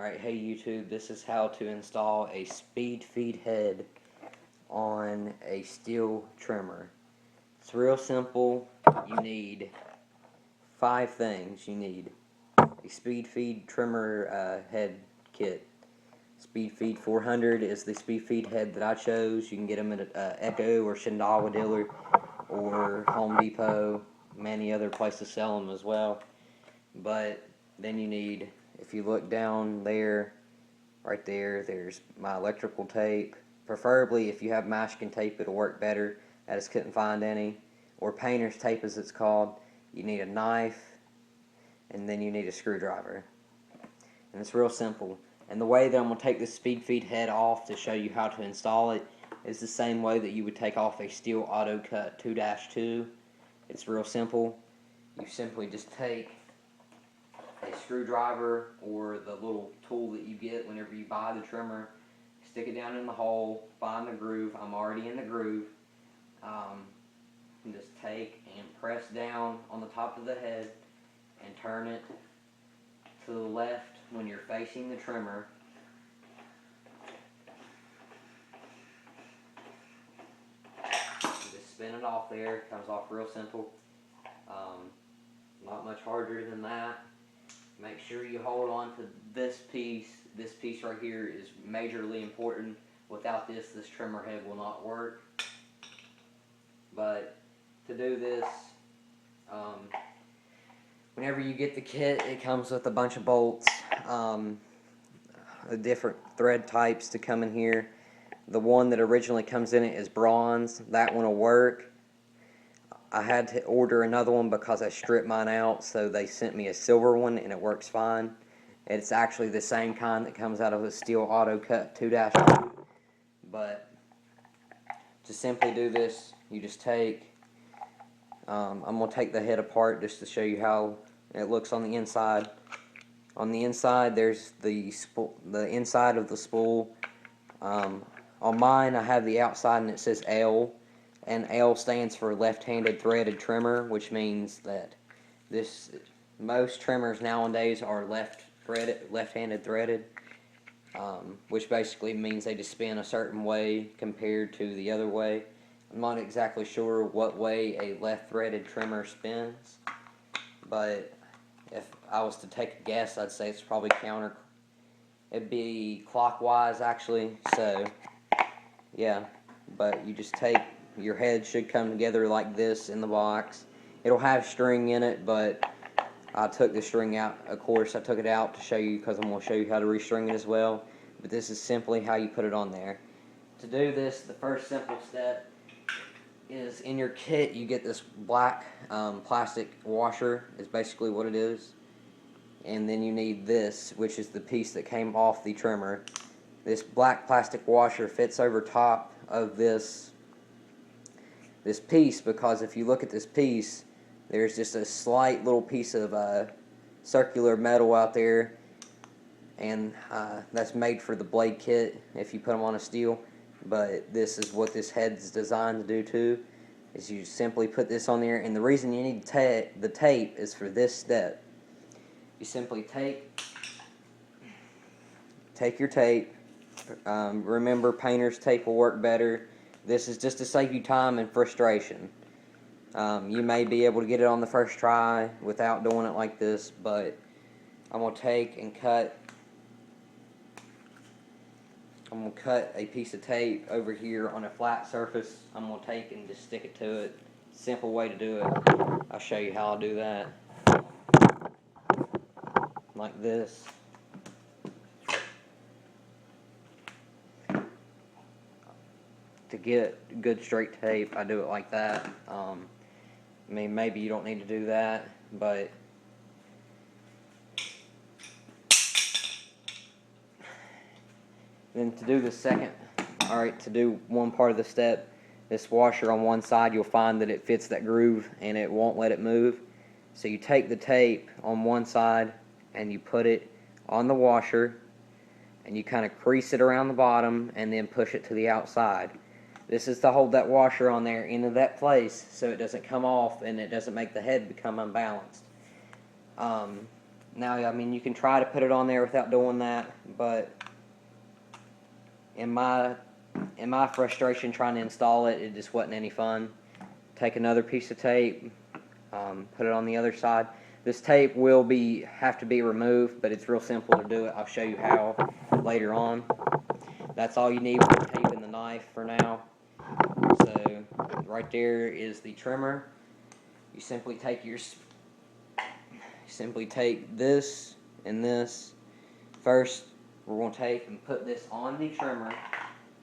Alright, hey YouTube, this is how to install a Speedfeed head on a Stihl trimmer. It's real simple. You need 5 things. You need a Speedfeed trimmer head kit. Speedfeed 400 is the Speedfeed head that I chose. You can get them at Echo or Stihl dealer or Home Depot. Many other places sell them as well. But then you need, if you look down there, right there, there's my electrical tape. Preferably if you have masking tape, it'll work better. I just couldn't find any. Or painter's tape as it's called. You need a knife, and then you need a screwdriver. And it's real simple. And the way that I'm going to take this Speedfeed head off to show you how to install it is the same way that you would take off a Stihl Auto Cut 2-2. It's real simple. You simply just take a screwdriver or the little tool that you get whenever you buy the trimmer, stick it down in the hole, find the groove. I'm already in the groove. And just take and press down on the top of the head and turn it to the left when you're facing the trimmer. Just spin it off there. It comes off real simple. Not much harder than that. Make sure you hold on to this piece. This piece right here is majorly important. Without this trimmer head will not work. But to do this, whenever you get the kit, it comes with a bunch of bolts, different thread types to come in here. The one that originally comes in it is bronze. That one will work. I had to order another one because I stripped mine out, so they sent me a silver one and it works fine. It's actually the same kind that comes out of a Stihl Auto Cut 2-2. But to simply do this, you just take, I'm going to take the head apart just to show you how it looks on the inside. On the inside, there's the inside of the spool. On mine, I have the outside and it says L. And L stands for left-handed threaded trimmer, which means that most trimmers nowadays are left-handed threaded, which basically means they just spin a certain way compared to the other way. I'm not exactly sure what way a left-threaded trimmer spins, but if I was to take a guess, I'd say it's probably it'd be clockwise actually. So yeah, but you just take. Your head should come together like this in the box. It'll have string in it, but I took the string out. Of course, I took it out to show you because I'm going to show you how to restring it as well. But this is simply how you put it on there. To do this, the first simple step is in your kit, you get this black plastic washer, is basically what it is. And then you need this, which is the piece that came off the trimmer. This black plastic washer fits over top of this piece, because if you look at this piece, there's just a slight little piece of circular metal out there, and that's made for the blade kit if you put them on a Stihl. But this is what this head's designed to do too, is you simply put this on there. And the reason you need the tape is for this step. You simply take your tape. Remember, painter's tape will work better. This is just to save you time and frustration. You may be able to get it on the first try without doing it like this, but I'm going to take and cut. I'm going to cut a piece of tape over here on a flat surface. I'm going to take and just stick it to it. Simple way to do it. I'll show you how I'll do that. Like this. To get good straight tape, I do it like that. I mean, maybe you don't need to do that, but then to do the to do one part of the step, this washer on one side, you'll find that it fits that groove and it won't let it move. So you take the tape on one side and you put it on the washer and you kind of crease it around the bottom and then push it to the outside. This is to hold that washer on there into that place so it doesn't come off and it doesn't make the head become unbalanced. Now, I mean, you can try to put it on there without doing that, but in my frustration trying to install it, it just wasn't any fun. Take another piece of tape, put it on the other side. This tape will have to be removed, but it's real simple to do it. I'll show you how later on. That's all you need with the tape and the knife for now. So right there is the trimmer. You simply take this and this. First, we're going to take and put this on the trimmer.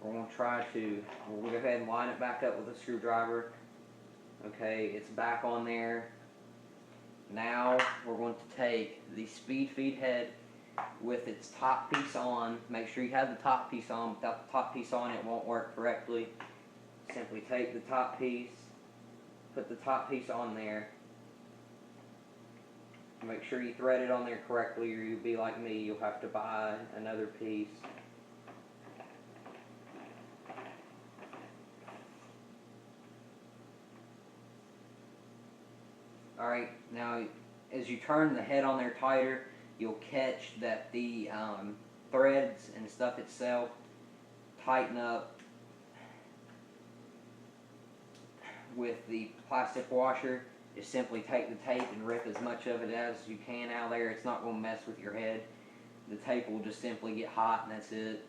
We're going to we'll go ahead and line it back up with a screwdriver. Okay, it's back on there. Now we're going to take the Speedfeed head with its top piece on. Make sure you have the top piece on. Without the top piece on, it won't work correctly. Simply take the top piece, put the top piece on there. Make sure you thread it on there correctly, or you'll be like me, you'll have to buy another piece. Alright, now as you turn the head on there tighter, you'll catch that the threads and stuff itself tighten up with the plastic washer. Just simply take the tape and rip as much of it as you can out of there. It's not going to mess with your head. The tape will just simply get hot and that's it.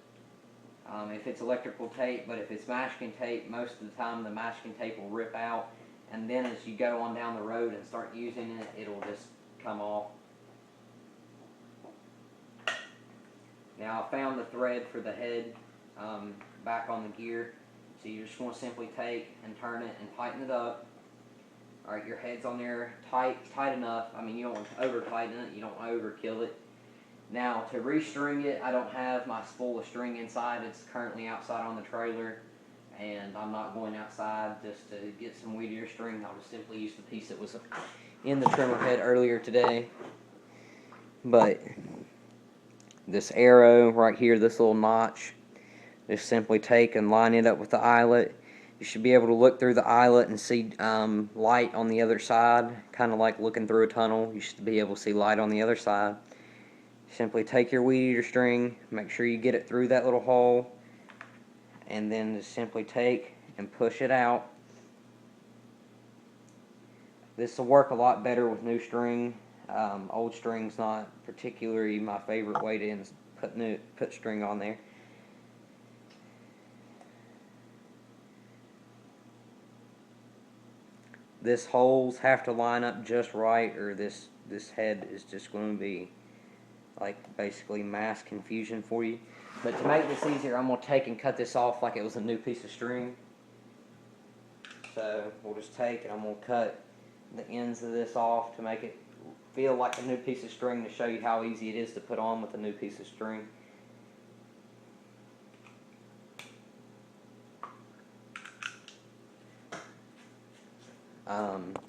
If it's electrical tape, but if it's masking tape, most of the time the masking tape will rip out, and then as you go on down the road and start using it, it'll just come off. Now I found the thread for the head back on the gear, so you just want to simply take and turn it and tighten it up. Alright, your head's on there tight enough. I mean, you don't want to over tighten it, you don't want to overkill it. Now to restring it, I don't have my spool of string inside. It's currently outside on the trailer, and I'm not going outside just to get some weed ear string. I'll just simply use the piece that was in the trimmer head earlier today. But this arrow right here, this little notch, just simply take and line it up with the eyelet. You should be able to look through the eyelet and see light on the other side, kind of like looking through a tunnel. You should be able to see light on the other side. Simply take your weed eater string, make sure you get it through that little hole, and then just simply take and push it out. This will work a lot better with new string. Old string's not particularly my favorite way to put string on there. This holes have to line up just right, or this head is just going to be like basically mass confusion for you. But to make this easier, I'm going to take and cut this off like it was a new piece of string. So we'll just take and I'm going to cut the ends of this off to make it feel like a new piece of string, to show you how easy it is to put on with a new piece of string.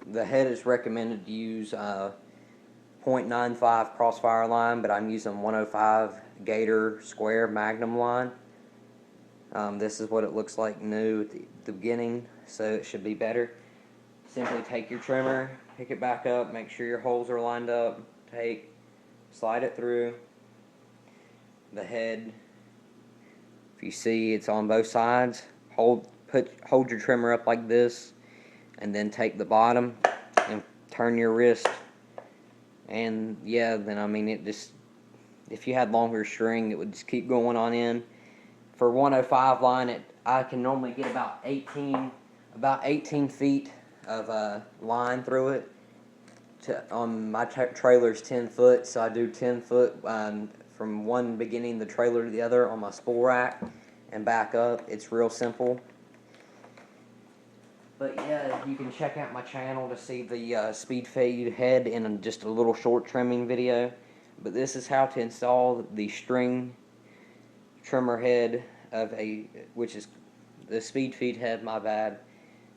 The head is recommended to use 0.95 crossfire line, but I'm using 105 Gator square Magnum line. This is what it looks like new at the beginning, so it should be better. Simply take your trimmer, pick it back up, make sure your holes are lined up, slide it through the head. If you see it's on both sides, hold your trimmer up like this, and then take the bottom and turn your wrist. And yeah, then I mean, it just, if you had longer string, it would just keep going on in. For 105 line, I can normally get about 18 feet of line through it. On my trailer's 10 foot, so I do 10 foot from one beginning of the trailer to the other on my spool rack and back up. It's real simple. But yeah, you can check out my channel to see the Speedfeed head in just a little short trimming video. But this is how to install the string trimmer head which is the Speedfeed head, my bad,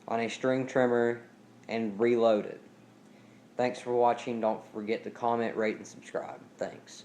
on a string trimmer and reload it. Thanks for watching. Don't forget to comment, rate, and subscribe. Thanks.